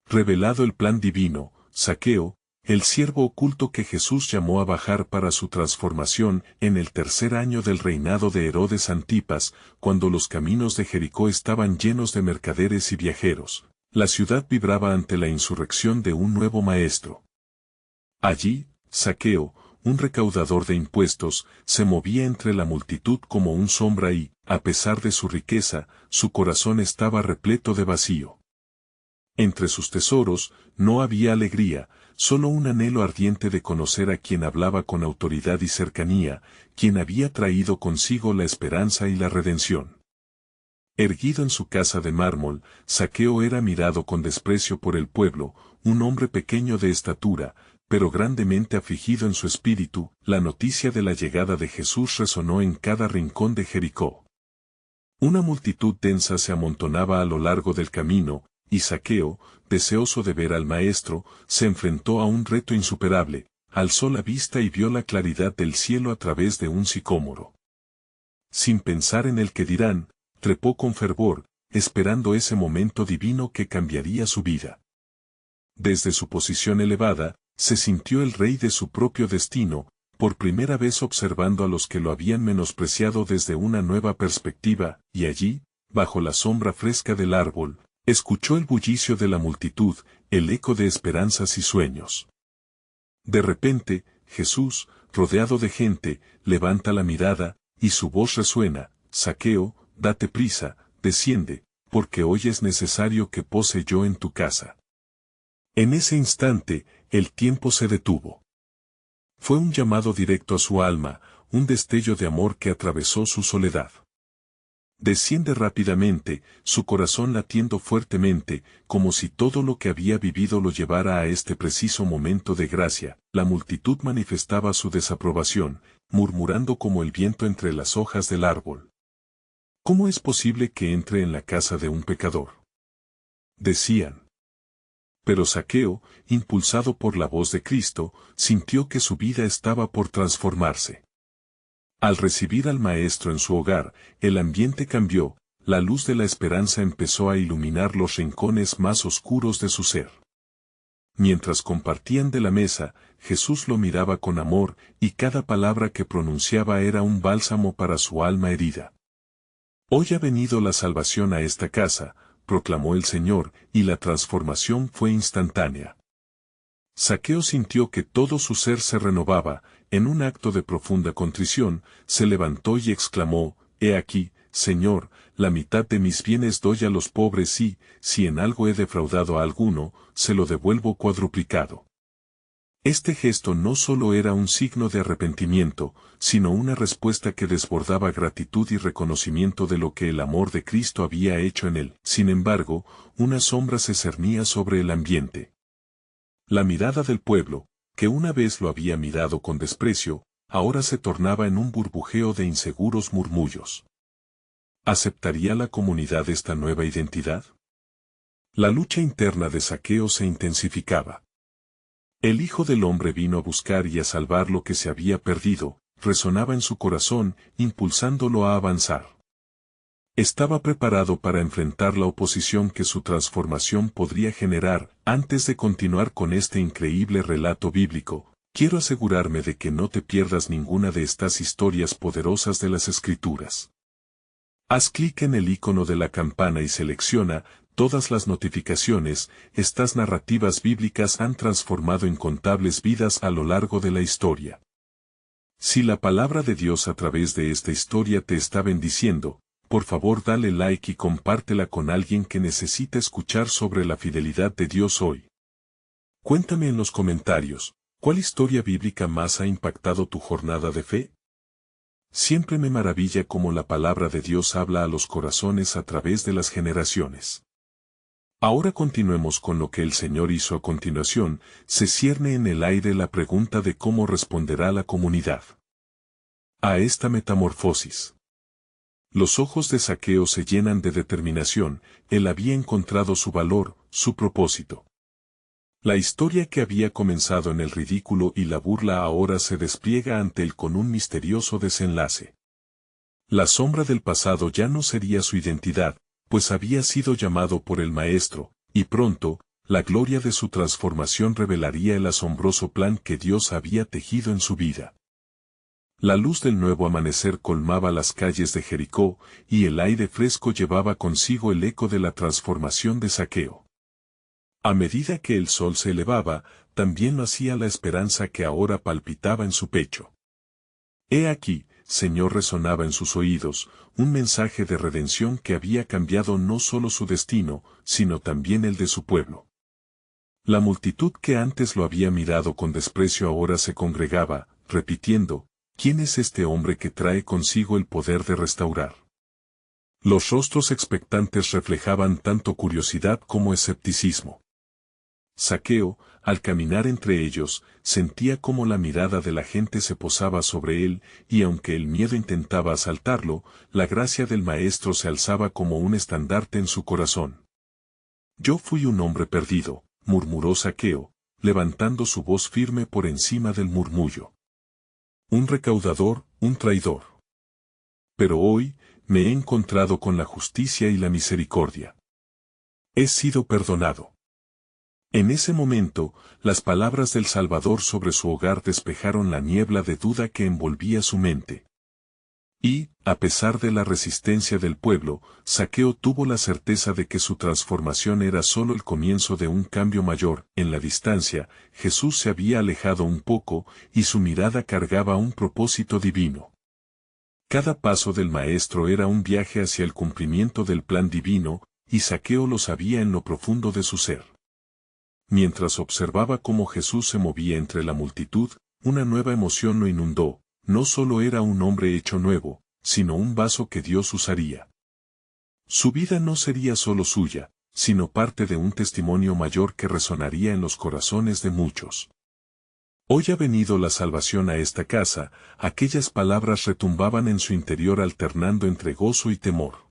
revelado el plan divino, Zaqueo, el siervo oculto que Jesús llamó a bajar para su transformación en el tercer año del reinado de Herodes Antipas, cuando los caminos de Jericó estaban llenos de mercaderes y viajeros. La ciudad vibraba ante la insurrección de un nuevo maestro. Allí, Zaqueo, un recaudador de impuestos, se movía entre la multitud como un sombra y, a pesar de su riqueza, su corazón estaba repleto de vacío. Entre sus tesoros, no había alegría, solo un anhelo ardiente de conocer a quien hablaba con autoridad y cercanía, quien había traído consigo la esperanza y la redención. Erguido en su casa de mármol, Zaqueo era mirado con desprecio por el pueblo, un hombre pequeño de estatura, pero grandemente afligido en su espíritu. La noticia de la llegada de Jesús resonó en cada rincón de Jericó. Una multitud densa se amontonaba a lo largo del camino, y Zaqueo, deseoso de ver al Maestro, se enfrentó a un reto insuperable, alzó la vista y vio la claridad del cielo a través de un sicómoro. Sin pensar en el que dirán, trepó con fervor, esperando ese momento divino que cambiaría su vida. Desde su posición elevada, se sintió el rey de su propio destino, por primera vez observando a los que lo habían menospreciado desde una nueva perspectiva, y allí, bajo la sombra fresca del árbol, escuchó el bullicio de la multitud, el eco de esperanzas y sueños. De repente, Jesús, rodeado de gente, levanta la mirada, y su voz resuena: Zaqueo, date prisa, desciende, porque hoy es necesario que pose yo en tu casa. En ese instante, el tiempo se detuvo. Fue un llamado directo a su alma, un destello de amor que atravesó su soledad. Desciende rápidamente, su corazón latiendo fuertemente, como si todo lo que había vivido lo llevara a este preciso momento de gracia. La multitud manifestaba su desaprobación, murmurando como el viento entre las hojas del árbol. ¿Cómo es posible que entre en la casa de un pecador?, decían. Pero Zaqueo, impulsado por la voz de Cristo, sintió que su vida estaba por transformarse. Al recibir al Maestro en su hogar, el ambiente cambió, la luz de la esperanza empezó a iluminar los rincones más oscuros de su ser. Mientras compartían de la mesa, Jesús lo miraba con amor, y cada palabra que pronunciaba era un bálsamo para su alma herida. Hoy ha venido la salvación a esta casa, proclamó el Señor, y la transformación fue instantánea. Zaqueo sintió que todo su ser se renovaba. En un acto de profunda contrición, se levantó y exclamó: He aquí, Señor, la mitad de mis bienes doy a los pobres y, si en algo he defraudado a alguno, se lo devuelvo cuadruplicado. Este gesto no solo era un signo de arrepentimiento, sino una respuesta que desbordaba gratitud y reconocimiento de lo que el amor de Cristo había hecho en él. Sin embargo, una sombra se cernía sobre el ambiente. La mirada del pueblo, que una vez lo había mirado con desprecio, ahora se tornaba en un burbujeo de inseguros murmullos. ¿Aceptaría la comunidad esta nueva identidad? La lucha interna de Zaqueo se intensificaba. El Hijo del Hombre vino a buscar y a salvar lo que se había perdido, resonaba en su corazón, impulsándolo a avanzar. Estaba preparado para enfrentar la oposición que su transformación podría generar. Antes de continuar con este increíble relato bíblico, quiero asegurarme de que no te pierdas ninguna de estas historias poderosas de las Escrituras. Haz clic en el icono de la campana y selecciona todas las notificaciones. Estas narrativas bíblicas han transformado incontables vidas a lo largo de la historia. Si la palabra de Dios a través de esta historia te está bendiciendo, por favor dale like y compártela con alguien que necesita escuchar sobre la fidelidad de Dios hoy. Cuéntame en los comentarios, ¿cuál historia bíblica más ha impactado tu jornada de fe? Siempre me maravilla cómo la palabra de Dios habla a los corazones a través de las generaciones. Ahora continuemos con lo que el Señor hizo a continuación. Se cierne en el aire la pregunta de cómo responderá la comunidad a esta metamorfosis. Los ojos de Zaqueo se llenan de determinación. Él había encontrado su valor, su propósito. La historia que había comenzado en el ridículo y la burla ahora se despliega ante él con un misterioso desenlace. La sombra del pasado ya no sería su identidad, pues había sido llamado por el Maestro, y pronto, la gloria de su transformación revelaría el asombroso plan que Dios había tejido en su vida. La luz del nuevo amanecer colmaba las calles de Jericó, y el aire fresco llevaba consigo el eco de la transformación de Zaqueo. A medida que el sol se elevaba, también lo hacía la esperanza que ahora palpitaba en su pecho. He aquí, Señor, resonaba en sus oídos, un mensaje de redención que había cambiado no solo su destino, sino también el de su pueblo. La multitud que antes lo había mirado con desprecio ahora se congregaba, repitiendo, ¿quién es este hombre que trae consigo el poder de restaurar? Los rostros expectantes reflejaban tanto curiosidad como escepticismo. Zaqueo, al caminar entre ellos, sentía cómo la mirada de la gente se posaba sobre él, y aunque el miedo intentaba asaltarlo, la gracia del Maestro se alzaba como un estandarte en su corazón. Yo fui un hombre perdido, murmuró Zaqueo, levantando su voz firme por encima del murmullo. Un recaudador, un traidor. Pero hoy, me he encontrado con la justicia y la misericordia. He sido perdonado. En ese momento, las palabras del Salvador sobre su hogar despejaron la niebla de duda que envolvía su mente. Y, a pesar de la resistencia del pueblo, Zaqueo tuvo la certeza de que su transformación era solo el comienzo de un cambio mayor. En la distancia, Jesús se había alejado un poco, y su mirada cargaba un propósito divino. Cada paso del Maestro era un viaje hacia el cumplimiento del plan divino, y Zaqueo lo sabía en lo profundo de su ser. Mientras observaba cómo Jesús se movía entre la multitud, una nueva emoción lo inundó. No solo era un hombre hecho nuevo, sino un vaso que Dios usaría. Su vida no sería solo suya, sino parte de un testimonio mayor que resonaría en los corazones de muchos. Hoy ha venido la salvación a esta casa, aquellas palabras retumbaban en su interior alternando entre gozo y temor.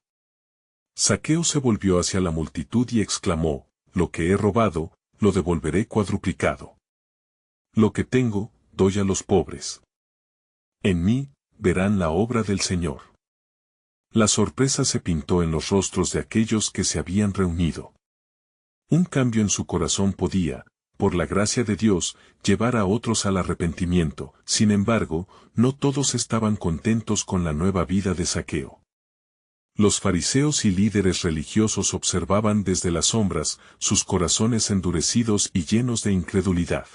Zaqueo se volvió hacia la multitud y exclamó, lo que he robado, lo devolveré cuadruplicado. Lo que tengo, doy a los pobres. En mí, verán la obra del Señor. La sorpresa se pintó en los rostros de aquellos que se habían reunido. Un cambio en su corazón podía, por la gracia de Dios, llevar a otros al arrepentimiento. Sin embargo, no todos estaban contentos con la nueva vida de Zaqueo. Los fariseos y líderes religiosos observaban desde las sombras, sus corazones endurecidos y llenos de incredulidad.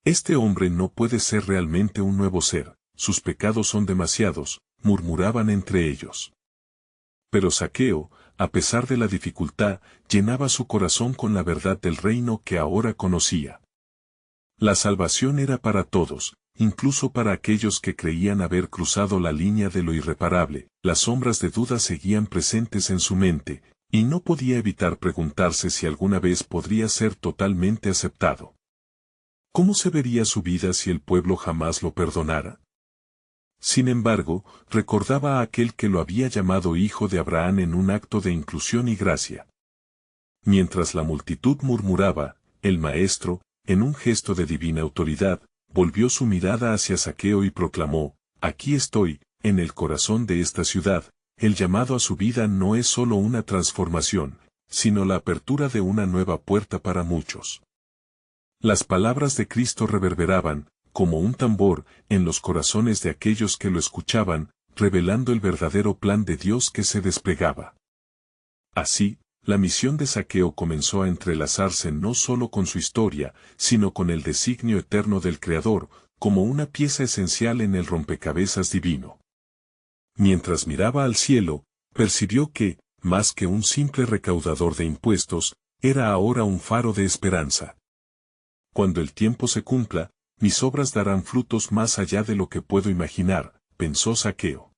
Este hombre no puede ser realmente un nuevo ser, sus pecados son demasiados, murmuraban entre ellos. Pero Zaqueo, a pesar de la dificultad, llenaba su corazón con la verdad del reino que ahora conocía. La salvación era para todos, incluso para aquellos que creían haber cruzado la línea de lo irreparable. Las sombras de duda seguían presentes en su mente, y no podía evitar preguntarse si alguna vez podría ser totalmente aceptado. ¿Cómo se vería su vida si el pueblo jamás lo perdonara? Sin embargo, recordaba a aquel que lo había llamado hijo de Abraham en un acto de inclusión y gracia. Mientras la multitud murmuraba, el Maestro, en un gesto de divina autoridad, volvió su mirada hacia Zaqueo y proclamó, aquí estoy, en el corazón de esta ciudad. El llamado a su vida no es solo una transformación, sino la apertura de una nueva puerta para muchos. Las palabras de Cristo reverberaban, como un tambor, en los corazones de aquellos que lo escuchaban, revelando el verdadero plan de Dios que se desplegaba. Así, la misión de Zaqueo comenzó a entrelazarse no solo con su historia, sino con el designio eterno del Creador, como una pieza esencial en el rompecabezas divino. Mientras miraba al cielo, percibió que, más que un simple recaudador de impuestos, era ahora un faro de esperanza. Cuando el tiempo se cumpla, mis obras darán frutos más allá de lo que puedo imaginar, pensó Zaqueo.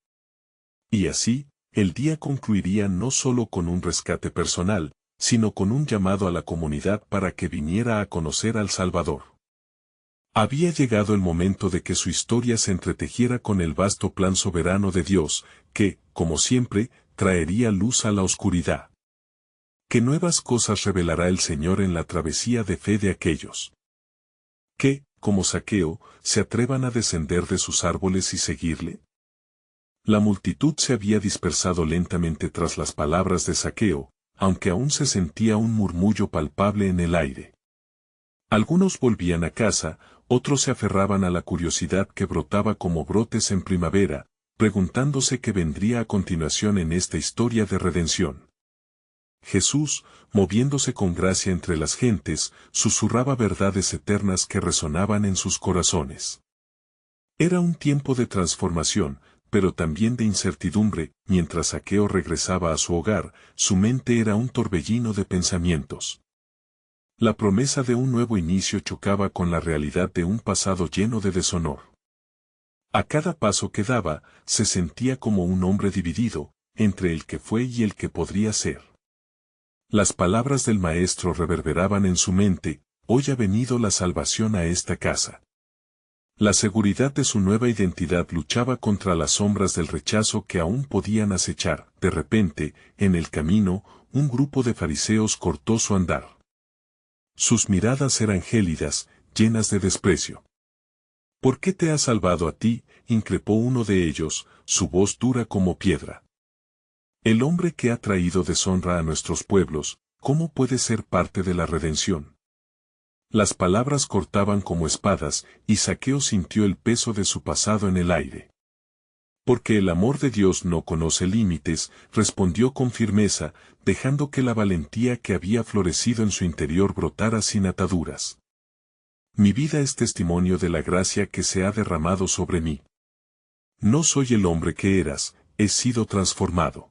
Y así, el día concluiría no solo con un rescate personal, sino con un llamado a la comunidad para que viniera a conocer al Salvador. Había llegado el momento de que su historia se entretejiera con el vasto plan soberano de Dios, que, como siempre, traería luz a la oscuridad. ¿Qué nuevas cosas revelará el Señor en la travesía de fe de aquellos que, como Zaqueo, se atrevan a descender de sus árboles y seguirle? La multitud se había dispersado lentamente tras las palabras de Zaqueo, aunque aún se sentía un murmullo palpable en el aire. Algunos volvían a casa, otros se aferraban a la curiosidad que brotaba como brotes en primavera, preguntándose qué vendría a continuación en esta historia de redención. Jesús, moviéndose con gracia entre las gentes, susurraba verdades eternas que resonaban en sus corazones. Era un tiempo de transformación, pero también de incertidumbre. Mientras Zaqueo regresaba a su hogar, su mente era un torbellino de pensamientos. La promesa de un nuevo inicio chocaba con la realidad de un pasado lleno de deshonor. A cada paso que daba, se sentía como un hombre dividido, entre el que fue y el que podría ser. Las palabras del Maestro reverberaban en su mente: hoy ha venido la salvación a esta casa. La seguridad de su nueva identidad luchaba contra las sombras del rechazo que aún podían acechar. De repente, en el camino, un grupo de fariseos cortó su andar. Sus miradas eran gélidas, llenas de desprecio. ¿Por qué te has salvado a ti?, increpó uno de ellos, su voz dura como piedra. El hombre que ha traído deshonra a nuestros pueblos, ¿cómo puede ser parte de la redención? Las palabras cortaban como espadas, y Zaqueo sintió el peso de su pasado en el aire. Porque el amor de Dios no conoce límites, respondió con firmeza, dejando que la valentía que había florecido en su interior brotara sin ataduras. Mi vida es testimonio de la gracia que se ha derramado sobre mí. No soy el hombre que eras, he sido transformado.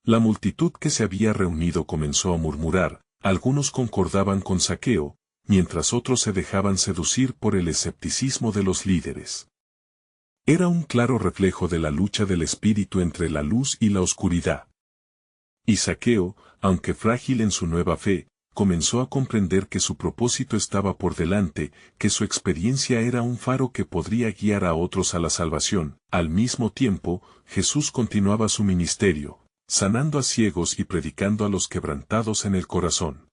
La multitud que se había reunido comenzó a murmurar, algunos concordaban con Zaqueo, mientras otros se dejaban seducir por el escepticismo de los líderes. Era un claro reflejo de la lucha del espíritu entre la luz y la oscuridad. Y Zaqueo, aunque frágil en su nueva fe, comenzó a comprender que su propósito estaba por delante, que su experiencia era un faro que podría guiar a otros a la salvación. Al mismo tiempo, Jesús continuaba su ministerio, sanando a ciegos y predicando a los quebrantados en el corazón.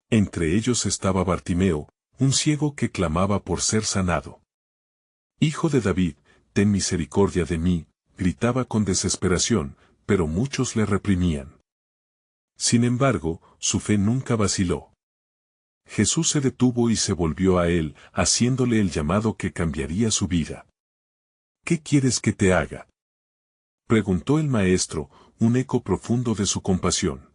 Entre ellos estaba Bartimeo, un ciego que clamaba por ser sanado. Hijo de David, ten misericordia de mí, gritaba con desesperación, pero muchos le reprimían. Sin embargo, su fe nunca vaciló. Jesús se detuvo y se volvió a él, haciéndole el llamado que cambiaría su vida. ¿Qué quieres que te haga?, preguntó el maestro, un eco profundo de su compasión.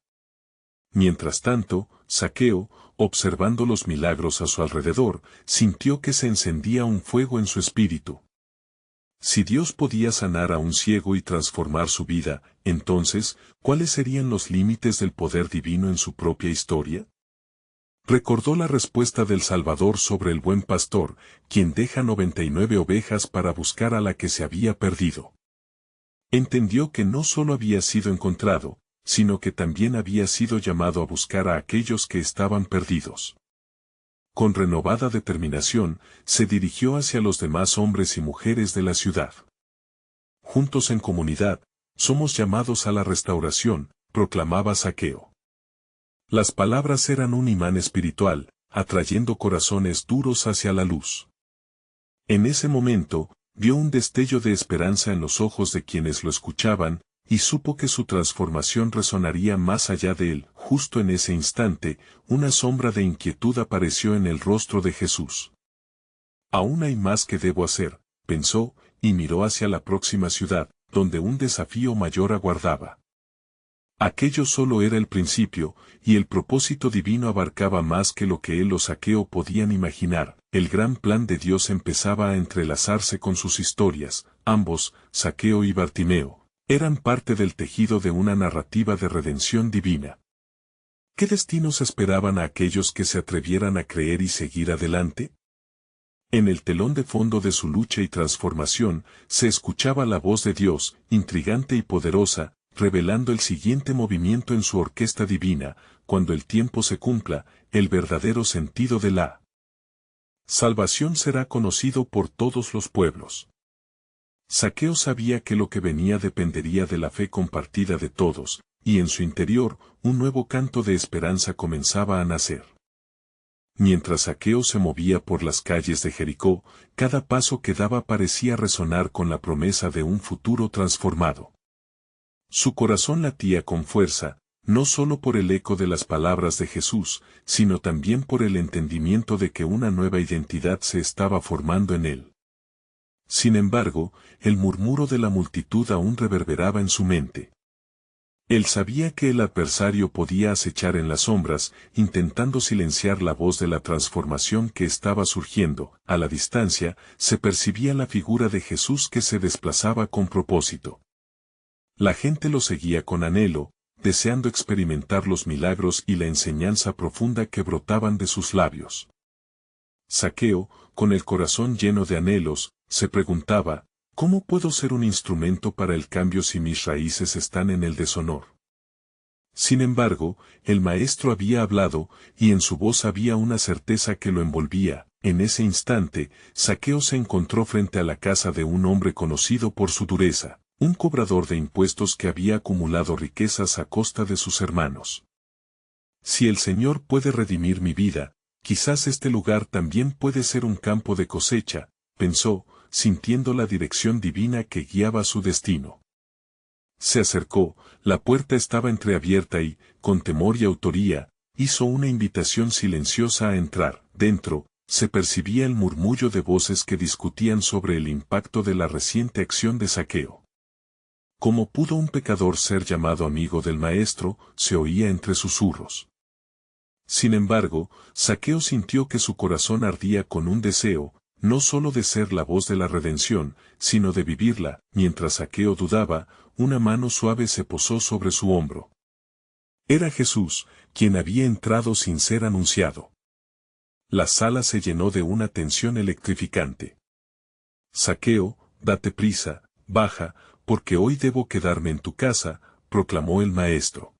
Mientras tanto, Zaqueo, observando los milagros a su alrededor, sintió que se encendía un fuego en su espíritu. Si Dios podía sanar a un ciego y transformar su vida, entonces, ¿cuáles serían los límites del poder divino en su propia historia? Recordó la respuesta del Salvador sobre el buen pastor, quien deja 99 ovejas para buscar a la que se había perdido. Entendió que no solo había sido encontrado, sino que también había sido llamado a buscar a aquellos que estaban perdidos. Con renovada determinación, se dirigió hacia los demás hombres y mujeres de la ciudad. Juntos en comunidad, somos llamados a la restauración, proclamaba Zaqueo. Las palabras eran un imán espiritual, atrayendo corazones duros hacia la luz. En ese momento, vio un destello de esperanza en los ojos de quienes lo escuchaban, y supo que su transformación resonaría más allá de él. Justo en ese instante, una sombra de inquietud apareció en el rostro de Jesús. Aún hay más que debo hacer, pensó, y miró hacia la próxima ciudad, donde un desafío mayor aguardaba. Aquello solo era el principio, y el propósito divino abarcaba más que lo que él o Zaqueo podían imaginar. El gran plan de Dios empezaba a entrelazarse con sus historias. Ambos, Zaqueo y Bartimeo, eran parte del tejido de una narrativa de redención divina. ¿Qué destinos esperaban a aquellos que se atrevieran a creer y seguir adelante? En el telón de fondo de su lucha y transformación, se escuchaba la voz de Dios, intrigante y poderosa, revelando el siguiente movimiento en su orquesta divina: cuando el tiempo se cumpla, el verdadero sentido de la salvación será conocido por todos los pueblos. Zaqueo sabía que lo que venía dependería de la fe compartida de todos, y en su interior, un nuevo canto de esperanza comenzaba a nacer. Mientras Zaqueo se movía por las calles de Jericó, cada paso que daba parecía resonar con la promesa de un futuro transformado. Su corazón latía con fuerza, no solo por el eco de las palabras de Jesús, sino también por el entendimiento de que una nueva identidad se estaba formando en él. Sin embargo, el murmuro de la multitud aún reverberaba en su mente. Él sabía que el adversario podía acechar en las sombras, intentando silenciar la voz de la transformación que estaba surgiendo. A la distancia, se percibía la figura de Jesús que se desplazaba con propósito. La gente lo seguía con anhelo, deseando experimentar los milagros y la enseñanza profunda que brotaban de sus labios. Zaqueo, con el corazón lleno de anhelos, se preguntaba, ¿cómo puedo ser un instrumento para el cambio si mis raíces están en el deshonor? Sin embargo, el Maestro había hablado, y en su voz había una certeza que lo envolvía. En ese instante, Zaqueo se encontró frente a la casa de un hombre conocido por su dureza, un cobrador de impuestos que había acumulado riquezas a costa de sus hermanos. Si el Señor puede redimir mi vida, quizás este lugar también puede ser un campo de cosecha, pensó, sintiendo la dirección divina que guiaba su destino. Se acercó, la puerta estaba entreabierta y, con temor y autoría, hizo una invitación silenciosa a entrar. Dentro, se percibía el murmullo de voces que discutían sobre el impacto de la reciente acción de Zaqueo. ¿Cómo pudo un pecador ser llamado amigo del Maestro?, se oía entre susurros. Sin embargo, Zaqueo sintió que su corazón ardía con un deseo, no solo de ser la voz de la redención, sino de vivirla. Mientras Zaqueo dudaba, una mano suave se posó sobre su hombro. Era Jesús, quien había entrado sin ser anunciado. La sala se llenó de una tensión electrificante. Zaqueo, date prisa, baja, porque hoy debo quedarme en tu casa, proclamó el Maestro.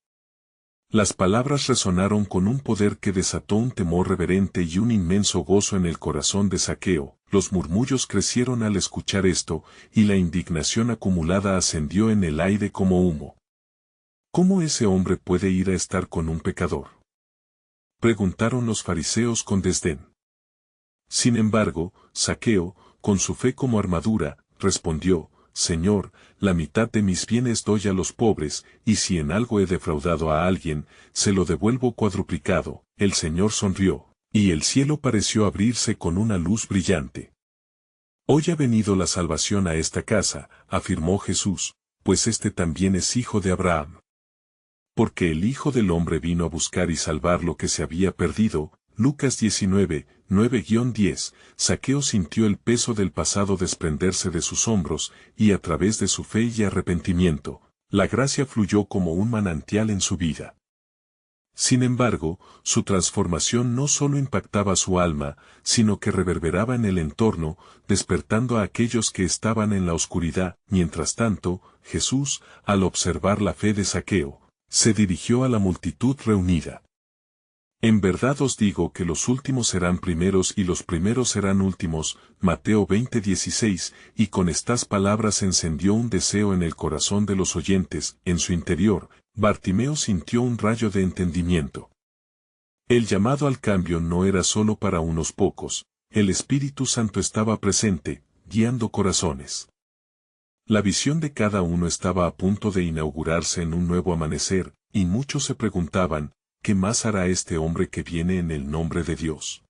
Las palabras resonaron con un poder que desató un temor reverente y un inmenso gozo en el corazón de Zaqueo. Los murmullos crecieron al escuchar esto, y la indignación acumulada ascendió en el aire como humo. ¿Cómo ese hombre puede ir a estar con un pecador?, preguntaron los fariseos con desdén. Sin embargo, Zaqueo, con su fe como armadura, respondió, Señor, la mitad de mis bienes doy a los pobres, y si en algo he defraudado a alguien, se lo devuelvo cuadruplicado. El Señor sonrió, y el cielo pareció abrirse con una luz brillante. Hoy ha venido la salvación a esta casa, afirmó Jesús, pues este también es hijo de Abraham. Porque el Hijo del Hombre vino a buscar y salvar lo que se había perdido. Lucas 19, 9-10, Zaqueo sintió el peso del pasado desprenderse de sus hombros, y a través de su fe y arrepentimiento, la gracia fluyó como un manantial en su vida. Sin embargo, su transformación no solo impactaba su alma, sino que reverberaba en el entorno, despertando a aquellos que estaban en la oscuridad. Mientras tanto, Jesús, al observar la fe de Zaqueo, se dirigió a la multitud reunida. En verdad os digo que los últimos serán primeros y los primeros serán últimos. Mateo 20:16, y con estas palabras encendió un deseo en el corazón de los oyentes. En su interior, Bartimeo sintió un rayo de entendimiento. El llamado al cambio no era solo para unos pocos, el Espíritu Santo estaba presente, guiando corazones. La visión de cada uno estaba a punto de inaugurarse en un nuevo amanecer, y muchos se preguntaban, ¿qué más hará este hombre que viene en el nombre de Dios?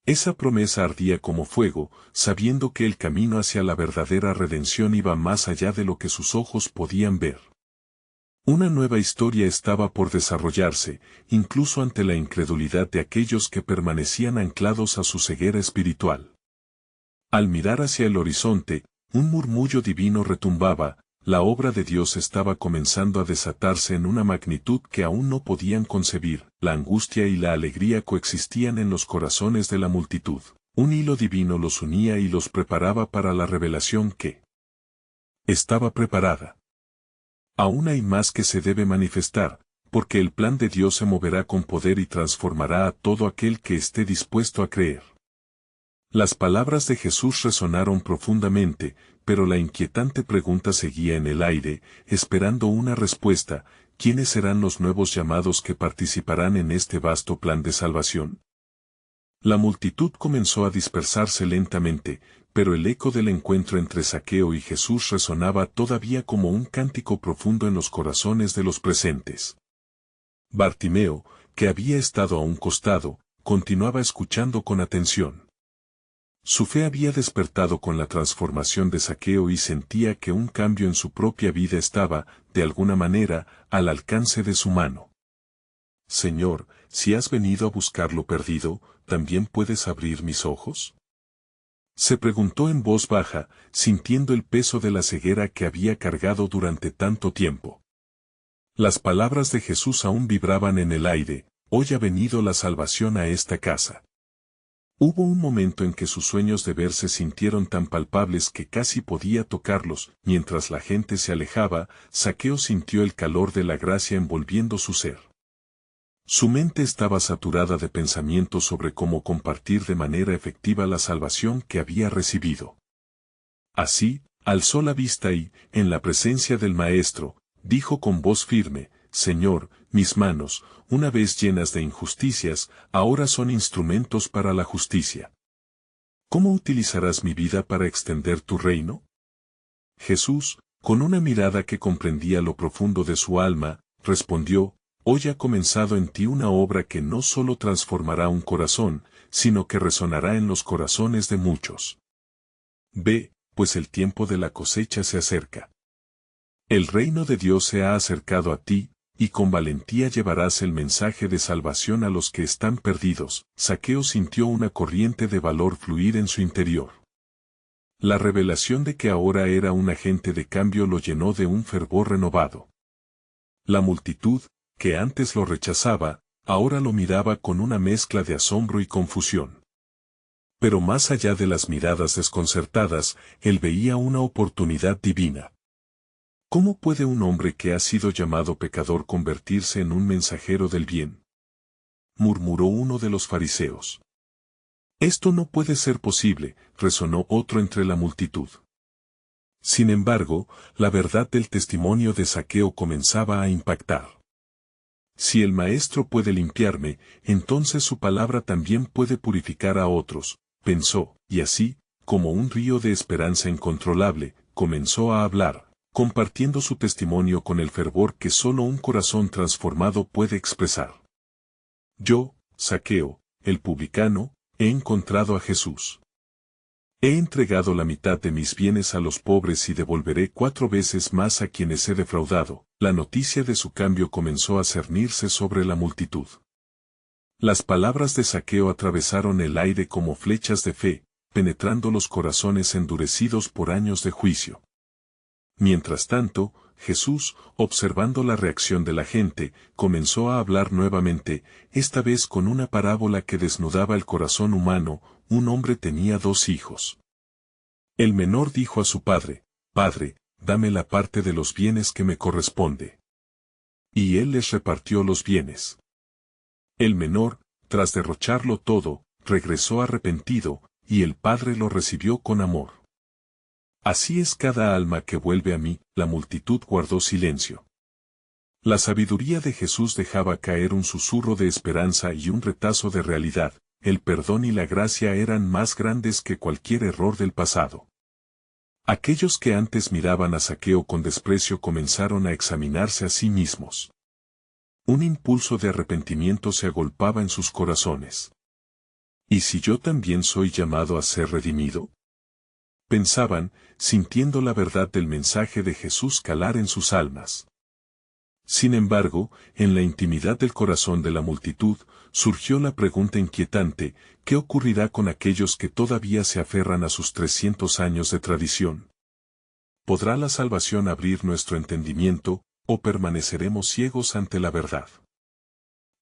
Esa promesa ardía como fuego, sabiendo que el camino hacia la verdadera redención iba más allá de lo que sus ojos podían ver. Una nueva historia estaba por desarrollarse, incluso ante la incredulidad de aquellos que permanecían anclados a su ceguera espiritual. Al mirar hacia el horizonte, un murmullo divino retumbaba. La obra de Dios estaba comenzando a desatarse en una magnitud que aún no podían concebir. La angustia y la alegría coexistían en los corazones de la multitud. Un hilo divino los unía y los preparaba para la revelación que estaba preparada. Aún hay más que se debe manifestar, porque el plan de Dios se moverá con poder y transformará a todo aquel que esté dispuesto a creer. Las palabras de Jesús resonaron profundamente, pero la inquietante pregunta seguía en el aire, esperando una respuesta: ¿quiénes serán los nuevos llamados que participarán en este vasto plan de salvación? La multitud comenzó a dispersarse lentamente, pero el eco del encuentro entre Zaqueo y Jesús resonaba todavía como un cántico profundo en los corazones de los presentes. Bartimeo, que había estado a un costado, continuaba escuchando con atención. Su fe había despertado con la transformación de Zaqueo y sentía que un cambio en su propia vida estaba, de alguna manera, al alcance de su mano. Señor, si has venido a buscar lo perdido, ¿también puedes abrir mis ojos? Se preguntó en voz baja, sintiendo el peso de la ceguera que había cargado durante tanto tiempo. Las palabras de Jesús aún vibraban en el aire: hoy ha venido la salvación a esta casa. Hubo un momento en que sus sueños de ver se sintieron tan palpables que casi podía tocarlos. Mientras la gente se alejaba, Zaqueo sintió el calor de la gracia envolviendo su ser. Su mente estaba saturada de pensamientos sobre cómo compartir de manera efectiva la salvación que había recibido. Así, alzó la vista y, en la presencia del Maestro, dijo con voz firme: Señor, mis manos, una vez llenas de injusticias, ahora son instrumentos para la justicia. ¿Cómo utilizarás mi vida para extender tu reino? Jesús, con una mirada que comprendía lo profundo de su alma, respondió: hoy ha comenzado en ti una obra que no solo transformará un corazón, sino que resonará en los corazones de muchos. Ve, pues el tiempo de la cosecha se acerca. El reino de Dios se ha acercado a ti, y con valentía llevarás el mensaje de salvación a los que están perdidos. Zaqueo sintió una corriente de valor fluir en su interior. La revelación de que ahora era un agente de cambio lo llenó de un fervor renovado. La multitud, que antes lo rechazaba, ahora lo miraba con una mezcla de asombro y confusión. Pero más allá de las miradas desconcertadas, él veía una oportunidad divina. ¿Cómo puede un hombre que ha sido llamado pecador convertirse en un mensajero del bien?, murmuró uno de los fariseos. Esto no puede ser posible, resonó otro entre la multitud. Sin embargo, la verdad del testimonio de Zaqueo comenzaba a impactar. Si el Maestro puede limpiarme, entonces su palabra también puede purificar a otros, pensó, y así, como un río de esperanza incontrolable, comenzó a hablar, compartiendo su testimonio con el fervor que solo un corazón transformado puede expresar. Yo, Zaqueo, el publicano, he encontrado a Jesús. He entregado la mitad de mis bienes a los pobres y devolveré 4 veces más a quienes he defraudado. La noticia de su cambio comenzó a cernirse sobre la multitud. Las palabras de Zaqueo atravesaron el aire como flechas de fe, penetrando los corazones endurecidos por años de juicio. Mientras tanto, Jesús, observando la reacción de la gente, comenzó a hablar nuevamente, esta vez con una parábola que desnudaba el corazón humano. Un hombre tenía 2 hijos. El menor dijo a su padre: Padre, dame la parte de los bienes que me corresponde. Y él les repartió los bienes. El menor, tras derrocharlo todo, regresó arrepentido, y el padre lo recibió con amor. Así es cada alma que vuelve a mí. La multitud guardó silencio. La sabiduría de Jesús dejaba caer un susurro de esperanza y un retazo de realidad. El perdón y la gracia eran más grandes que cualquier error del pasado. Aquellos que antes miraban a Zaqueo con desprecio comenzaron a examinarse a sí mismos. Un impulso de arrepentimiento se agolpaba en sus corazones. ¿Y si yo también soy llamado a ser redimido?, pensaban, sintiendo la verdad del mensaje de Jesús calar en sus almas. Sin embargo, en la intimidad del corazón de la multitud, surgió la pregunta inquietante: ¿qué ocurrirá con aquellos que todavía se aferran a sus 300 años de tradición? ¿Podrá la salvación abrir nuestro entendimiento, o permaneceremos ciegos ante la verdad?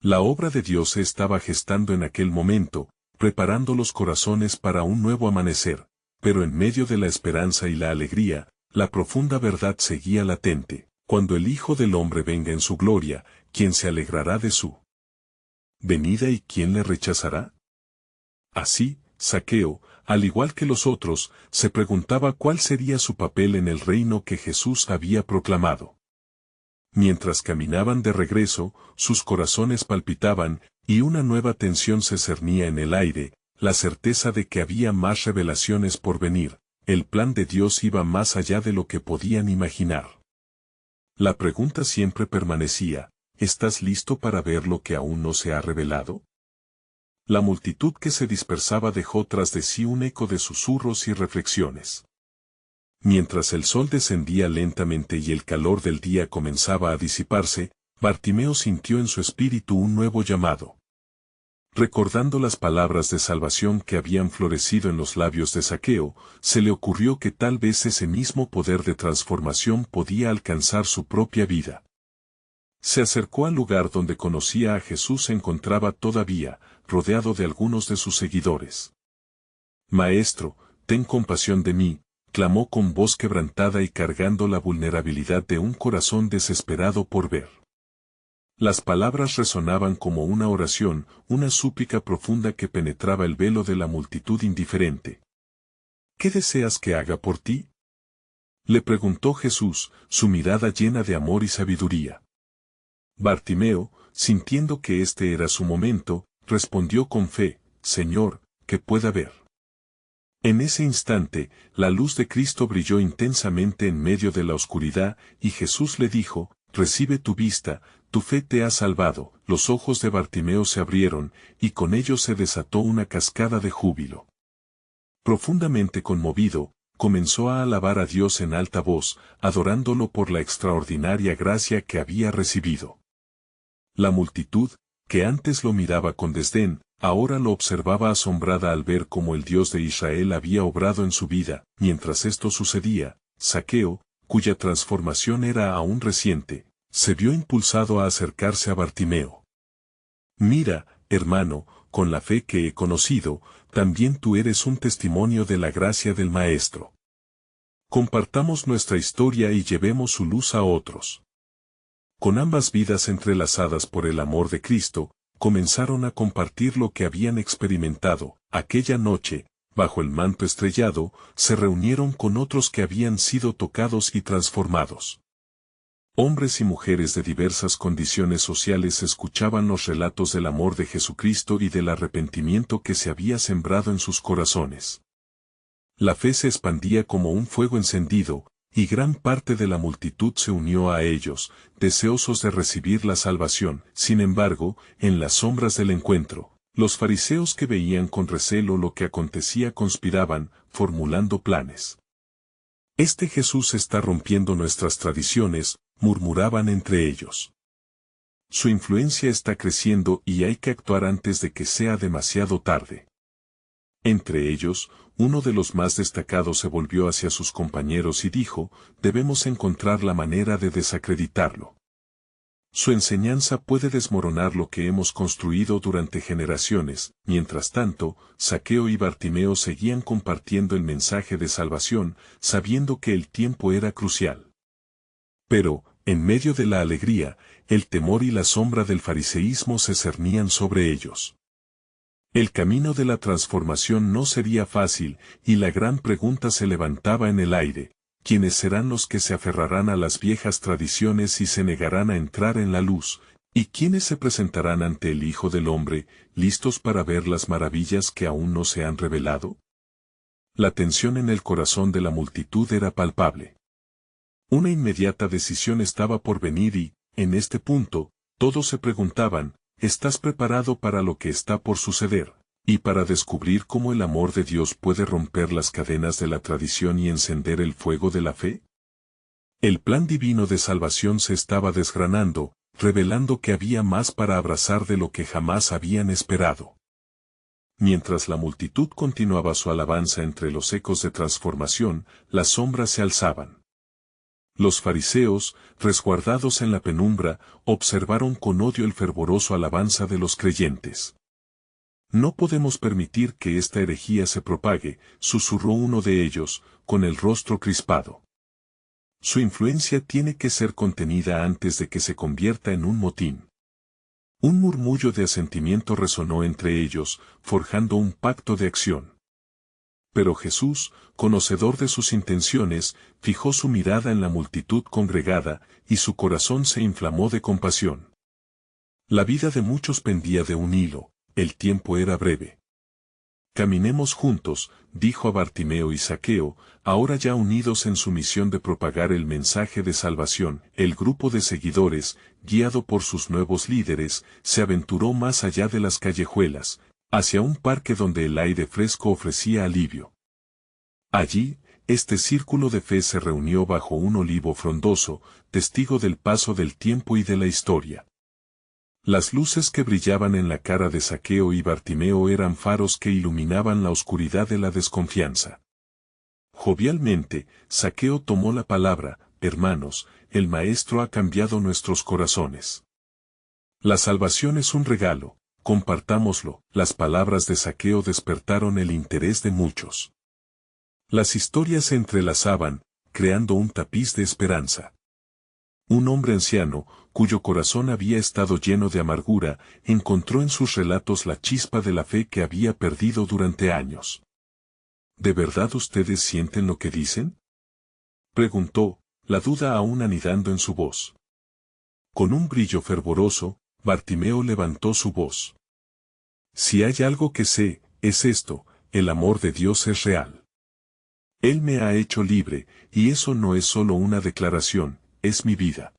La obra de Dios se estaba gestando en aquel momento, preparando los corazones para un nuevo amanecer, pero en medio de la esperanza y la alegría, la profunda verdad seguía latente: cuando el Hijo del Hombre venga en su gloria, ¿quién se alegrará de su venida y quién le rechazará? Así, Zaqueo, al igual que los otros, se preguntaba cuál sería su papel en el reino que Jesús había proclamado. Mientras caminaban de regreso, sus corazones palpitaban, y una nueva tensión se cernía en el aire, la certeza de que había más revelaciones por venir. El plan de Dios iba más allá de lo que podían imaginar. La pregunta siempre permanecía: ¿estás listo para ver lo que aún no se ha revelado? La multitud que se dispersaba dejó tras de sí un eco de susurros y reflexiones. Mientras el sol descendía lentamente y el calor del día comenzaba a disiparse, Bartimeo sintió en su espíritu un nuevo llamado. Recordando las palabras de salvación que habían florecido en los labios de Zaqueo, se le ocurrió que tal vez ese mismo poder de transformación podía alcanzar su propia vida. Se acercó al lugar donde conocía a Jesús. Se encontraba todavía, rodeado de algunos de sus seguidores. «Maestro, ten compasión de mí», clamó con voz quebrantada y cargando la vulnerabilidad de un corazón desesperado por ver. Las palabras resonaban como una oración, una súplica profunda que penetraba el velo de la multitud indiferente. «¿Qué deseas que haga por ti?», le preguntó Jesús, su mirada llena de amor y sabiduría. Bartimeo, sintiendo que este era su momento, respondió con fe: «Señor, que pueda ver». En ese instante, la luz de Cristo brilló intensamente en medio de la oscuridad, y Jesús le dijo: «Recibe tu vista, tu fe te ha salvado». Los ojos de Bartimeo se abrieron, y con ellos se desató una cascada de júbilo. Profundamente conmovido, comenzó a alabar a Dios en alta voz, adorándolo por la extraordinaria gracia que había recibido. La multitud, que antes lo miraba con desdén, ahora lo observaba asombrada al ver cómo el Dios de Israel había obrado en su vida. Mientras esto sucedía, Zaqueo, cuya transformación era aún reciente, se vio impulsado a acercarse a Bartimeo. «Mira, hermano, con la fe que he conocido, también tú eres un testimonio de la gracia del Maestro. Compartamos nuestra historia y llevemos su luz a otros». Con ambas vidas entrelazadas por el amor de Cristo, comenzaron a compartir lo que habían experimentado. Aquella noche, bajo el manto estrellado, se reunieron con otros que habían sido tocados y transformados. Hombres y mujeres de diversas condiciones sociales escuchaban los relatos del amor de Jesucristo y del arrepentimiento que se había sembrado en sus corazones. La fe se expandía como un fuego encendido, y gran parte de la multitud se unió a ellos, deseosos de recibir la salvación. Sin embargo, en las sombras del encuentro, los fariseos que veían con recelo lo que acontecía conspiraban, formulando planes. «Este Jesús está rompiendo nuestras tradiciones», murmuraban entre ellos. «Su influencia está creciendo y hay que actuar antes de que sea demasiado tarde». Entre ellos, uno de los más destacados se volvió hacia sus compañeros y dijo: «Debemos encontrar la manera de desacreditarlo. Su enseñanza puede desmoronar lo que hemos construido durante generaciones». Mientras tanto, Zaqueo y Bartimeo seguían compartiendo el mensaje de salvación, sabiendo que el tiempo era crucial. Pero, en medio de la alegría, el temor y la sombra del fariseísmo se cernían sobre ellos. El camino de la transformación no sería fácil, y la gran pregunta se levantaba en el aire: ¿quiénes serán los que se aferrarán a las viejas tradiciones y se negarán a entrar en la luz? ¿Y quiénes se presentarán ante el Hijo del Hombre, listos para ver las maravillas que aún no se han revelado? La tensión en el corazón de la multitud era palpable. Una inmediata decisión estaba por venir y, en este punto, todos se preguntaban: ¿estás preparado para lo que está por suceder, y para descubrir cómo el amor de Dios puede romper las cadenas de la tradición y encender el fuego de la fe? El plan divino de salvación se estaba desgranando, revelando que había más para abrazar de lo que jamás habían esperado. Mientras la multitud continuaba su alabanza entre los ecos de transformación, las sombras se alzaban. Los fariseos, resguardados en la penumbra, observaron con odio el fervoroso alabanza de los creyentes. «No podemos permitir que esta herejía se propague», susurró uno de ellos, con el rostro crispado. «Su influencia tiene que ser contenida antes de que se convierta en un motín». Un murmullo de asentimiento resonó entre ellos, forjando un pacto de acción. Pero Jesús, conocedor de sus intenciones, fijó su mirada en la multitud congregada, y su corazón se inflamó de compasión. La vida de muchos pendía de un hilo, el tiempo era breve. Caminemos juntos, dijo a Bartimeo y Zaqueo, ahora ya unidos en su misión de propagar el mensaje de salvación. El grupo de seguidores, guiado por sus nuevos líderes, se aventuró más allá de las callejuelas, hacia un parque donde el aire fresco ofrecía alivio. Allí, este círculo de fe se reunió bajo un olivo frondoso, testigo del paso del tiempo y de la historia. Las luces que brillaban en la cara de Zaqueo y Bartimeo eran faros que iluminaban la oscuridad de la desconfianza. Jovialmente, Zaqueo tomó la palabra: hermanos, el Maestro ha cambiado nuestros corazones. La salvación es un regalo, compartámoslo. Las palabras de Zaqueo despertaron el interés de muchos. Las historias se entrelazaban, creando un tapiz de esperanza. Un hombre anciano, cuyo corazón había estado lleno de amargura, encontró en sus relatos la chispa de la fe que había perdido durante años. ¿De verdad ustedes sienten lo que dicen?, preguntó, la duda aún anidando en su voz. Con un brillo fervoroso, Bartimeo levantó su voz. Si hay algo que sé, es esto: el amor de Dios es real. Él me ha hecho libre, y eso no es solo una declaración, es mi vida.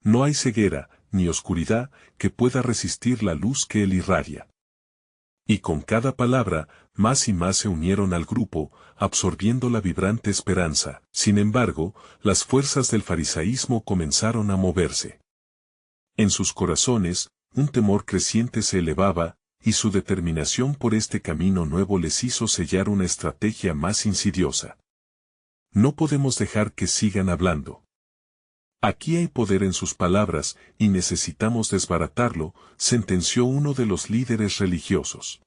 No hay ceguera, ni oscuridad, que pueda resistir la luz que Él irradia. Y con cada palabra, más y más se unieron al grupo, absorbiendo la vibrante esperanza. Sin embargo, las fuerzas del farisaísmo comenzaron a moverse. En sus corazones, un temor creciente se elevaba, y su determinación por este camino nuevo les hizo sellar una estrategia más insidiosa. No podemos dejar que sigan hablando. Aquí hay poder en sus palabras, y necesitamos desbaratarlo, sentenció uno de los líderes religiosos.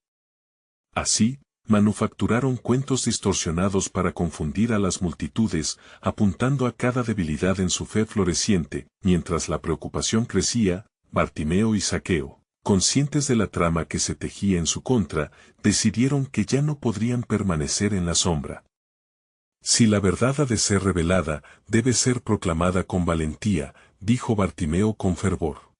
Así, manufacturaron cuentos distorsionados para confundir a las multitudes, apuntando a cada debilidad en su fe floreciente. Mientras la preocupación crecía, Bartimeo y Zaqueo, conscientes de la trama que se tejía en su contra, decidieron que ya no podrían permanecer en la sombra. Si la verdad ha de ser revelada, debe ser proclamada con valentía, dijo Bartimeo con fervor.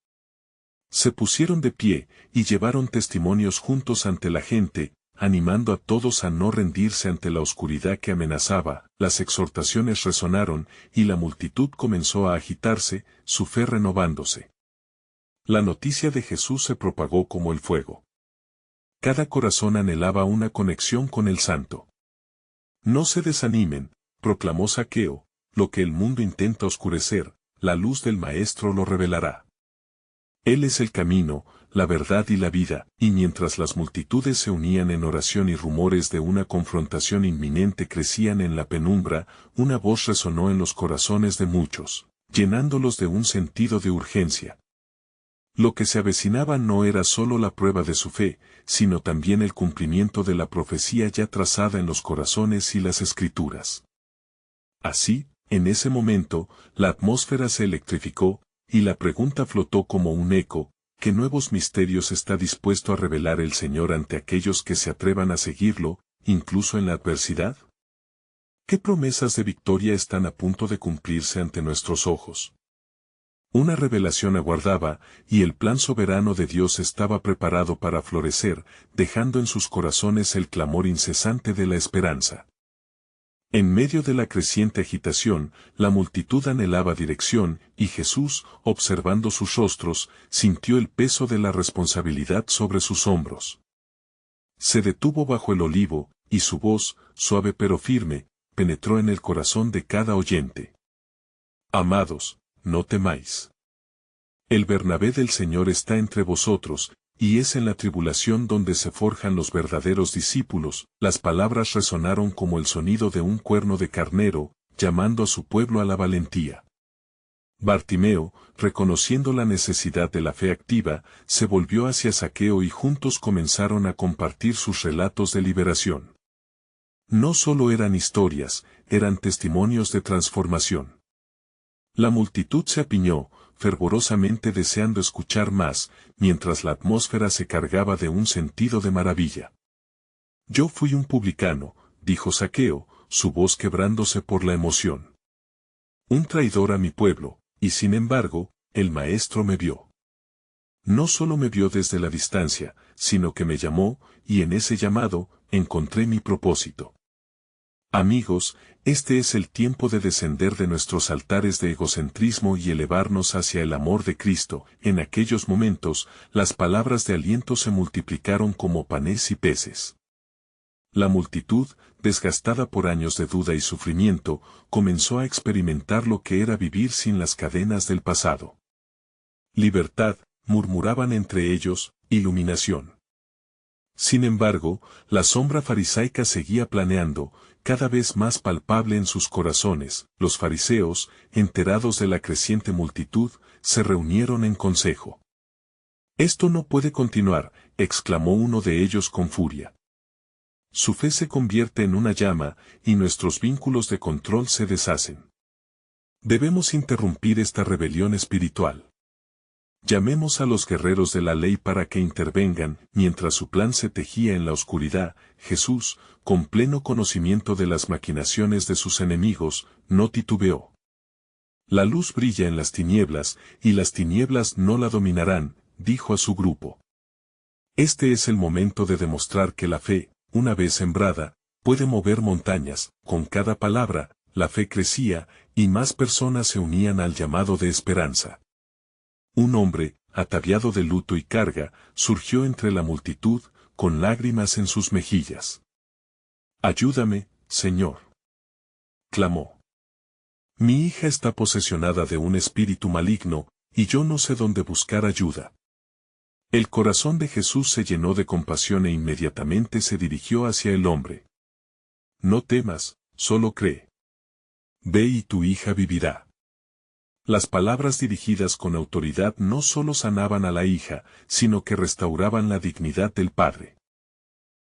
Se pusieron de pie, y llevaron testimonios juntos ante la gente, animando a todos a no rendirse ante la oscuridad que amenazaba. Las exhortaciones resonaron, y la multitud comenzó a agitarse, su fe renovándose. La noticia de Jesús se propagó como el fuego. Cada corazón anhelaba una conexión con el Santo. No se desanimen, proclamó Zaqueo, lo que el mundo intenta oscurecer, la luz del Maestro lo revelará. Él es el camino, la verdad y la vida. Y mientras las multitudes se unían en oración y rumores de una confrontación inminente crecían en la penumbra, una voz resonó en los corazones de muchos, llenándolos de un sentido de urgencia. Lo que se avecinaba no era solo la prueba de su fe, sino también el cumplimiento de la profecía ya trazada en los corazones y las Escrituras. Así, en ese momento, la atmósfera se electrificó, y la pregunta flotó como un eco: ¿qué nuevos misterios está dispuesto a revelar el Señor ante aquellos que se atrevan a seguirlo, incluso en la adversidad? ¿Qué promesas de victoria están a punto de cumplirse ante nuestros ojos? Una revelación aguardaba, y el plan soberano de Dios estaba preparado para florecer, dejando en sus corazones el clamor incesante de la esperanza. En medio de la creciente agitación, la multitud anhelaba dirección, y Jesús, observando sus rostros, sintió el peso de la responsabilidad sobre sus hombros. Se detuvo bajo el olivo, y su voz, suave pero firme, penetró en el corazón de cada oyente. Amados, no temáis. El Bernabé del Señor está entre vosotros, y es en la tribulación donde se forjan los verdaderos discípulos. Las palabras resonaron como el sonido de un cuerno de carnero, llamando a su pueblo a la valentía. Bartimeo, reconociendo la necesidad de la fe activa, se volvió hacia Zaqueo y juntos comenzaron a compartir sus relatos de liberación. No solo eran historias, eran testimonios de transformación. La multitud se apiñó, fervorosamente deseando escuchar más, mientras la atmósfera se cargaba de un sentido de maravilla. Yo fui un publicano, dijo Zaqueo, su voz quebrándose por la emoción. Un traidor a mi pueblo, y sin embargo, el Maestro me vio. No solo me vio desde la distancia, sino que me llamó, y en ese llamado, encontré mi propósito. Amigos, este es el tiempo de descender de nuestros altares de egocentrismo y elevarnos hacia el amor de Cristo. En aquellos momentos, las palabras de aliento se multiplicaron como panes y peces. La multitud, desgastada por años de duda y sufrimiento, comenzó a experimentar lo que era vivir sin las cadenas del pasado. Libertad, murmuraban entre ellos, iluminación. Sin embargo, la sombra farisaica seguía planeando, cada vez más palpable en sus corazones. Los fariseos, enterados de la creciente multitud, se reunieron en consejo. «Esto no puede continuar», exclamó uno de ellos con furia. «Su fe se convierte en una llama, y nuestros vínculos de control se deshacen. Debemos interrumpir esta rebelión espiritual. Llamemos a los guerreros de la ley para que intervengan». Mientras su plan se tejía en la oscuridad, Jesús, con pleno conocimiento de las maquinaciones de sus enemigos, no titubeó. «La luz brilla en las tinieblas, y las tinieblas no la dominarán», dijo a su grupo. Este es el momento de demostrar que la fe, una vez sembrada, puede mover montañas. Con cada palabra, la fe crecía, y más personas se unían al llamado de esperanza. Un hombre, ataviado de luto y carga, surgió entre la multitud, con lágrimas en sus mejillas. «Ayúdame, Señor», clamó. «Mi hija está posesionada de un espíritu maligno, y yo no sé dónde buscar ayuda». El corazón de Jesús se llenó de compasión e inmediatamente se dirigió hacia el hombre. «No temas, solo cree. Ve y tu hija vivirá». Las palabras dirigidas con autoridad no solo sanaban a la hija, sino que restauraban la dignidad del padre.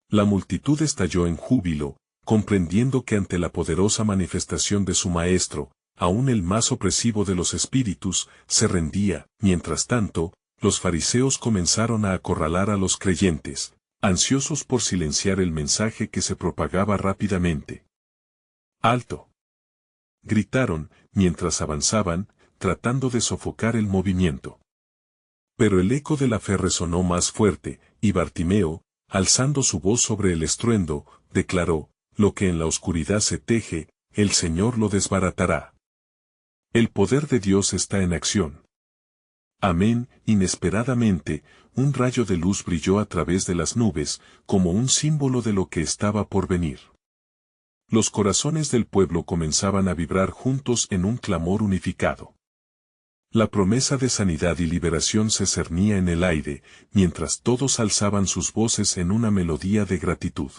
La multitud estalló en júbilo, comprendiendo que ante la poderosa manifestación de su maestro, aún el más opresivo de los espíritus, se rendía. Mientras tanto, los fariseos comenzaron a acorralar a los creyentes, ansiosos por silenciar el mensaje que se propagaba rápidamente. «¡Alto!», gritaron, mientras avanzaban, tratando de sofocar el movimiento. Pero el eco de la fe resonó más fuerte, y Bartimeo, alzando su voz sobre el estruendo, declaró: «Lo que en la oscuridad se teje, el Señor lo desbaratará». El poder de Dios está en acción. Amén. Inesperadamente, un rayo de luz brilló a través de las nubes, como un símbolo de lo que estaba por venir. Los corazones del pueblo comenzaban a vibrar juntos en un clamor unificado. La promesa de sanidad y liberación se cernía en el aire, mientras todos alzaban sus voces en una melodía de gratitud.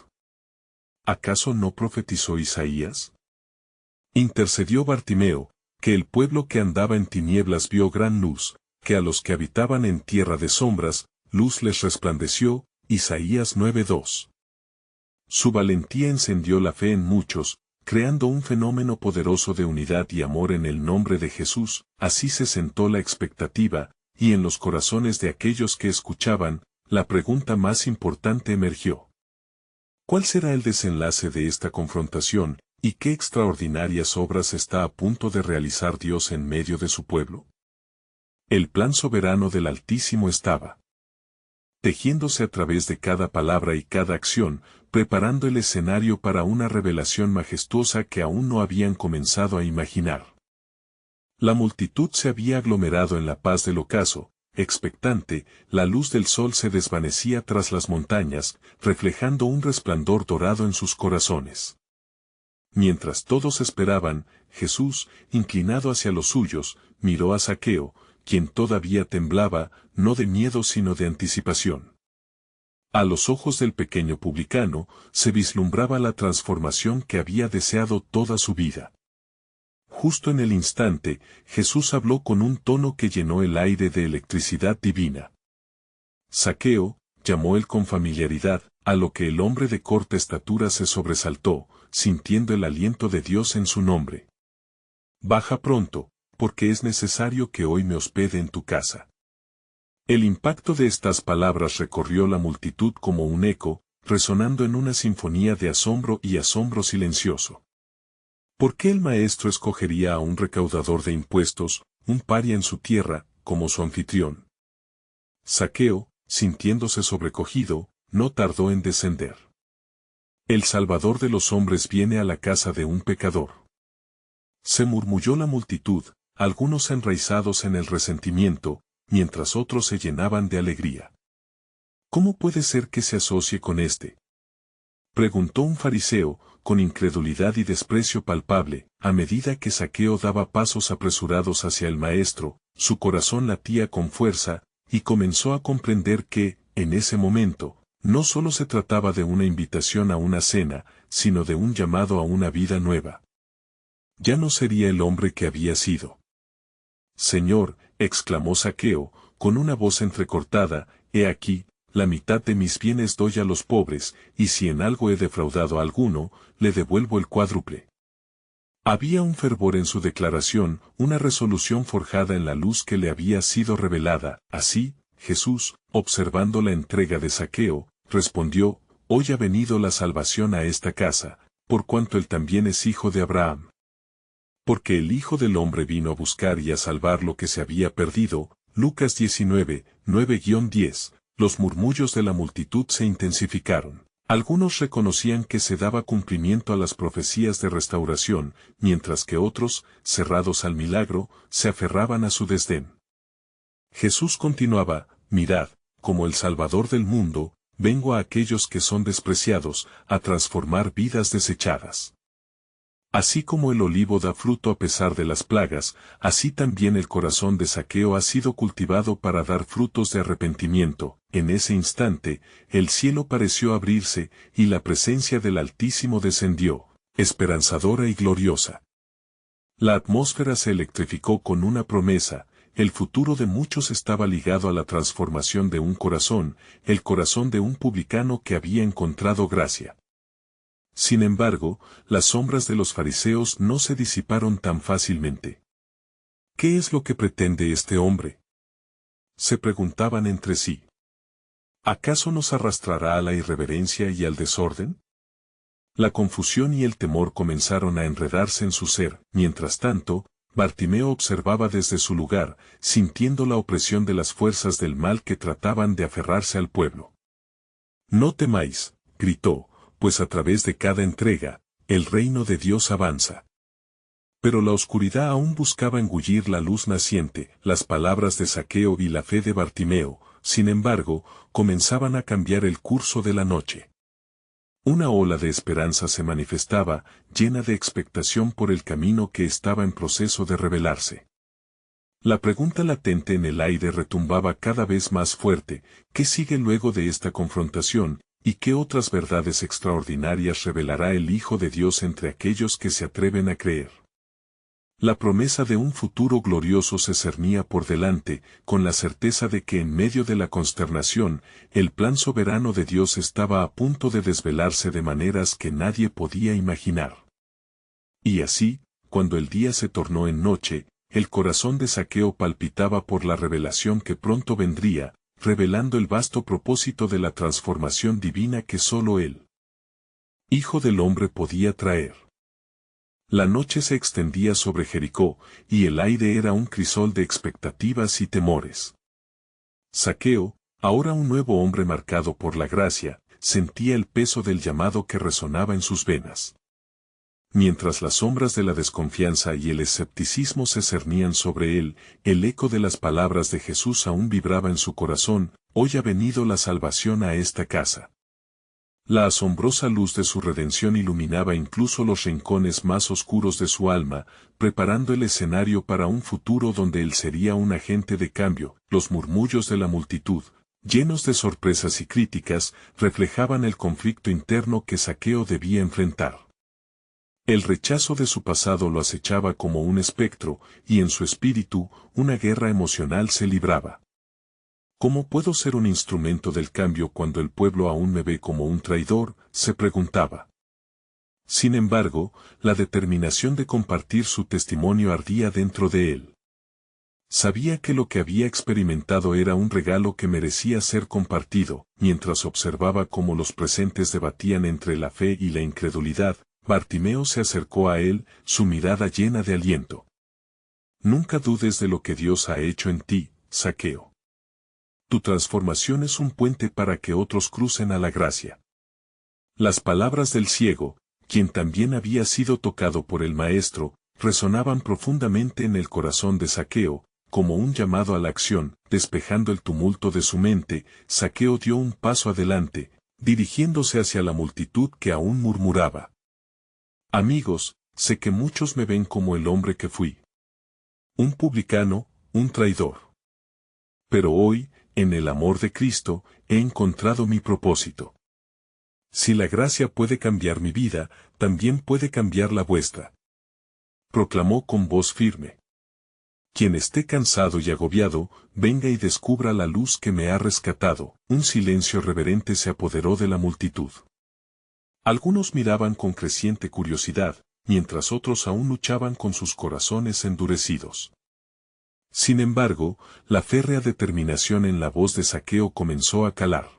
¿Acaso no profetizó Isaías? Intercedió Bartimeo, que el pueblo que andaba en tinieblas vio gran luz, que a los que habitaban en tierra de sombras, luz les resplandeció. Isaías 9:2. Su valentía encendió la fe en muchos, creando un fenómeno poderoso de unidad y amor en el nombre de Jesús. Así se sentó la expectativa, y en los corazones de aquellos que escuchaban, la pregunta más importante emergió. ¿Cuál será el desenlace de esta confrontación, y qué extraordinarias obras está a punto de realizar Dios en medio de su pueblo? El plan soberano del Altísimo estaba tejiéndose a través de cada palabra y cada acción, preparando el escenario para una revelación majestuosa que aún no habían comenzado a imaginar. La multitud se había aglomerado en la paz del ocaso, expectante. La luz del sol se desvanecía tras las montañas, reflejando un resplandor dorado en sus corazones. Mientras todos esperaban, Jesús, inclinado hacia los suyos, miró a Zaqueo, quien todavía temblaba, no de miedo sino de anticipación. A los ojos del pequeño publicano, se vislumbraba la transformación que había deseado toda su vida. Justo en el instante, Jesús habló con un tono que llenó el aire de electricidad divina. «Zaqueo», llamó él con familiaridad, a lo que el hombre de corta estatura se sobresaltó, sintiendo el aliento de Dios en su nombre. «Baja pronto, porque es necesario que hoy me hospede en tu casa». El impacto de estas palabras recorrió la multitud como un eco, resonando en una sinfonía de asombro y asombro silencioso. ¿Por qué el maestro escogería a un recaudador de impuestos, un paria en su tierra, como su anfitrión? Zaqueo, sintiéndose sobrecogido, no tardó en descender. El Salvador de los hombres viene a la casa de un pecador. Se murmulló la multitud, algunos enraizados en el resentimiento, mientras otros se llenaban de alegría. ¿Cómo puede ser que se asocie con este? Preguntó un fariseo, con incredulidad y desprecio palpable, a medida que Zaqueo daba pasos apresurados hacia el maestro, su corazón latía con fuerza, y comenzó a comprender que, en ese momento, no solo se trataba de una invitación a una cena, sino de un llamado a una vida nueva. Ya no sería el hombre que había sido. Señor, exclamó Zaqueo, con una voz entrecortada, he aquí, la mitad de mis bienes doy a los pobres, y si en algo he defraudado a alguno, le devuelvo el cuádruple. Había un fervor en su declaración, una resolución forjada en la luz que le había sido revelada. Así, Jesús, observando la entrega de Zaqueo, respondió, hoy ha venido la salvación a esta casa, por cuanto él también es hijo de Abraham. Porque el Hijo del Hombre vino a buscar y a salvar lo que se había perdido. Lucas 19, 9-10. Los murmullos de la multitud se intensificaron. Algunos reconocían que se daba cumplimiento a las profecías de restauración, mientras que otros, cerrados al milagro, se aferraban a su desdén. Jesús continuaba, mirad, como el Salvador del mundo, vengo a aquellos que son despreciados, a transformar vidas desechadas. Así como el olivo da fruto a pesar de las plagas, así también el corazón de Zaqueo ha sido cultivado para dar frutos de arrepentimiento. En ese instante, el cielo pareció abrirse, y la presencia del Altísimo descendió, esperanzadora y gloriosa. La atmósfera se electrificó con una promesa, el futuro de muchos estaba ligado a la transformación de un corazón, el corazón de un publicano que había encontrado gracia. Sin embargo, las sombras de los fariseos no se disiparon tan fácilmente. ¿Qué es lo que pretende este hombre?, se preguntaban entre sí. ¿Acaso nos arrastrará a la irreverencia y al desorden? La confusión y el temor comenzaron a enredarse en su ser. Mientras tanto, Bartimeo observaba desde su lugar, sintiendo la opresión de las fuerzas del mal que trataban de aferrarse al pueblo. No temáis, gritó, pues a través de cada entrega, el reino de Dios avanza. Pero la oscuridad aún buscaba engullir la luz naciente. Las palabras de Zaqueo y la fe de Bartimeo, sin embargo, comenzaban a cambiar el curso de la noche. Una ola de esperanza se manifestaba, llena de expectación por el camino que estaba en proceso de revelarse. La pregunta latente en el aire retumbaba cada vez más fuerte: ¿qué sigue luego de esta confrontación? ¿Y qué otras verdades extraordinarias revelará el Hijo de Dios entre aquellos que se atreven a creer? La promesa de un futuro glorioso se cernía por delante, con la certeza de que en medio de la consternación, el plan soberano de Dios estaba a punto de desvelarse de maneras que nadie podía imaginar. Y así, cuando el día se tornó en noche, el corazón de Zaqueo palpitaba por la revelación que pronto vendría, revelando el vasto propósito de la transformación divina que sólo él, Hijo del Hombre, podía traer. La noche se extendía sobre Jericó, y el aire era un crisol de expectativas y temores. Zaqueo, ahora un nuevo hombre marcado por la gracia, sentía el peso del llamado que resonaba en sus venas. Mientras las sombras de la desconfianza y el escepticismo se cernían sobre él, el eco de las palabras de Jesús aún vibraba en su corazón: hoy ha venido la salvación a esta casa. La asombrosa luz de su redención iluminaba incluso los rincones más oscuros de su alma, preparando el escenario para un futuro donde él sería un agente de cambio. Los murmullos de la multitud, llenos de sorpresas y críticas, reflejaban el conflicto interno que Zaqueo debía enfrentar. El rechazo de su pasado lo acechaba como un espectro, y en su espíritu, una guerra emocional se libraba. ¿Cómo puedo ser un instrumento del cambio cuando el pueblo aún me ve como un traidor?, se preguntaba. Sin embargo, la determinación de compartir su testimonio ardía dentro de él. Sabía que lo que había experimentado era un regalo que merecía ser compartido. Mientras observaba cómo los presentes debatían entre la fe y la incredulidad, Bartimeo se acercó a él, su mirada llena de aliento. Nunca dudes de lo que Dios ha hecho en ti, Zaqueo. Tu transformación es un puente para que otros crucen a la gracia. Las palabras del ciego, quien también había sido tocado por el Maestro, resonaban profundamente en el corazón de Zaqueo, como un llamado a la acción. Despejando el tumulto de su mente, Zaqueo dio un paso adelante, dirigiéndose hacia la multitud que aún murmuraba. Amigos, sé que muchos me ven como el hombre que fui. Un publicano, un traidor. Pero hoy, en el amor de Cristo, he encontrado mi propósito. Si la gracia puede cambiar mi vida, también puede cambiar la vuestra. Proclamó con voz firme. Quien esté cansado y agobiado, venga y descubra la luz que me ha rescatado. Un silencio reverente se apoderó de la multitud. Algunos miraban con creciente curiosidad, mientras otros aún luchaban con sus corazones endurecidos. Sin embargo, la férrea determinación en la voz de Zaqueo comenzó a calar.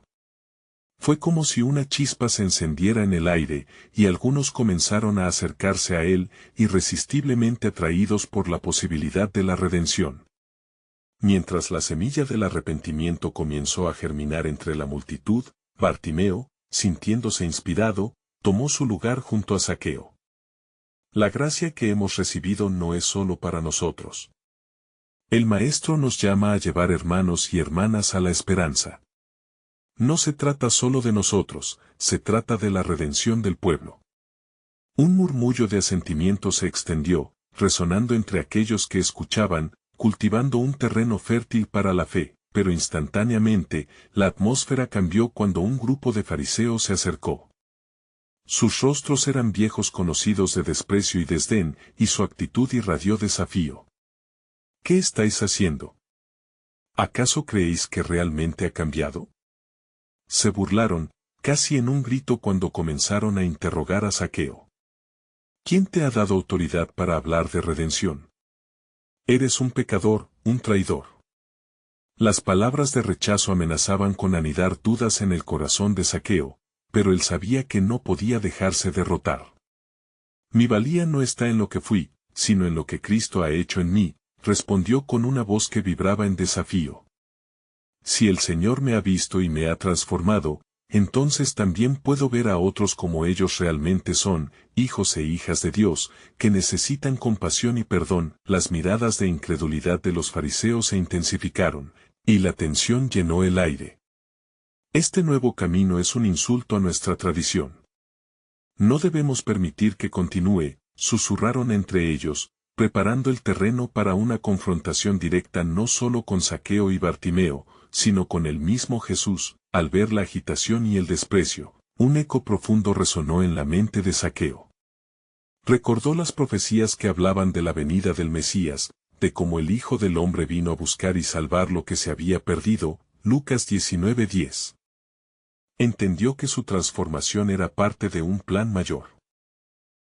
Fue como si una chispa se encendiera en el aire, y algunos comenzaron a acercarse a él, irresistiblemente atraídos por la posibilidad de la redención. Mientras la semilla del arrepentimiento comenzó a germinar entre la multitud, Bartimeo, sintiéndose inspirado, tomó su lugar junto a Zaqueo. La gracia que hemos recibido no es solo para nosotros. El Maestro nos llama a llevar hermanos y hermanas a la esperanza. No se trata solo de nosotros, se trata de la redención del pueblo. Un murmullo de asentimiento se extendió, resonando entre aquellos que escuchaban, cultivando un terreno fértil para la fe, pero instantáneamente, la atmósfera cambió cuando un grupo de fariseos se acercó. Sus rostros eran viejos conocidos de desprecio y desdén, y su actitud irradió desafío. ¿Qué estáis haciendo? ¿Acaso creéis que realmente ha cambiado? Se burlaron, casi en un grito cuando comenzaron a interrogar a Zaqueo. ¿Quién te ha dado autoridad para hablar de redención? Eres un pecador, un traidor. Las palabras de rechazo amenazaban con anidar dudas en el corazón de Zaqueo, pero él sabía que no podía dejarse derrotar. Mi valía no está en lo que fui, sino en lo que Cristo ha hecho en mí, respondió con una voz que vibraba en desafío. Si el Señor me ha visto y me ha transformado, entonces también puedo ver a otros como ellos realmente son, hijos e hijas de Dios, que necesitan compasión y perdón. Las miradas de incredulidad de los fariseos se intensificaron, y la tensión llenó el aire. Este nuevo camino es un insulto a nuestra tradición. No debemos permitir que continúe, susurraron entre ellos, preparando el terreno para una confrontación directa no solo con Zaqueo y Bartimeo, sino con el mismo Jesús. Al ver la agitación y el desprecio, un eco profundo resonó en la mente de Zaqueo. Recordó las profecías que hablaban de la venida del Mesías, de cómo el Hijo del Hombre vino a buscar y salvar lo que se había perdido, Lucas 19:10. Entendió que su transformación era parte de un plan mayor.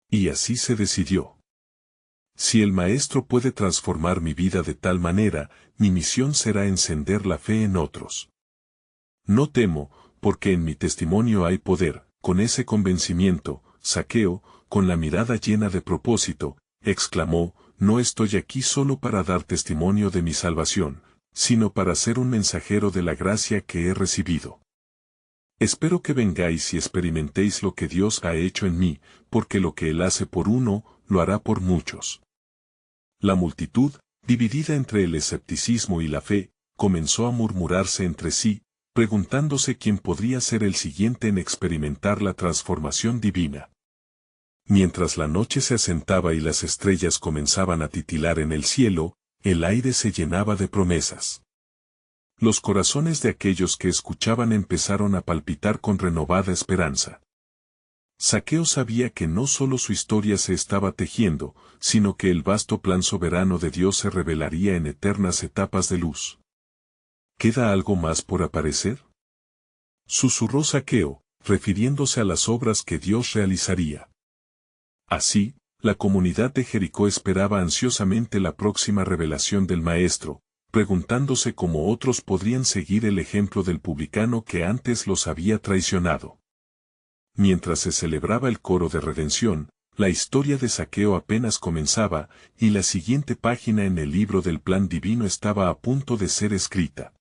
Y así se decidió. Si el Maestro puede transformar mi vida de tal manera, mi misión será encender la fe en otros. No temo, porque en mi testimonio hay poder. Con ese convencimiento, Zaqueo, con la mirada llena de propósito, exclamó, no estoy aquí solo para dar testimonio de mi salvación, sino para ser un mensajero de la gracia que he recibido. Espero que vengáis y experimentéis lo que Dios ha hecho en mí, porque lo que Él hace por uno, lo hará por muchos. La multitud, dividida entre el escepticismo y la fe, comenzó a murmurarse entre sí, preguntándose quién podría ser el siguiente en experimentar la transformación divina. Mientras la noche se asentaba y las estrellas comenzaban a titilar en el cielo, el aire se llenaba de promesas. Los corazones de aquellos que escuchaban empezaron a palpitar con renovada esperanza. Zaqueo sabía que no solo su historia se estaba tejiendo, sino que el vasto plan soberano de Dios se revelaría en eternas etapas de luz. ¿Queda algo más por aparecer? Susurró Zaqueo, refiriéndose a las obras que Dios realizaría. Así, la comunidad de Jericó esperaba ansiosamente la próxima revelación del Maestro, preguntándose cómo otros podrían seguir el ejemplo del publicano que antes los había traicionado. Mientras se celebraba el coro de redención, la historia de Zaqueo apenas comenzaba, y la siguiente página en el libro del plan divino estaba a punto de ser escrita.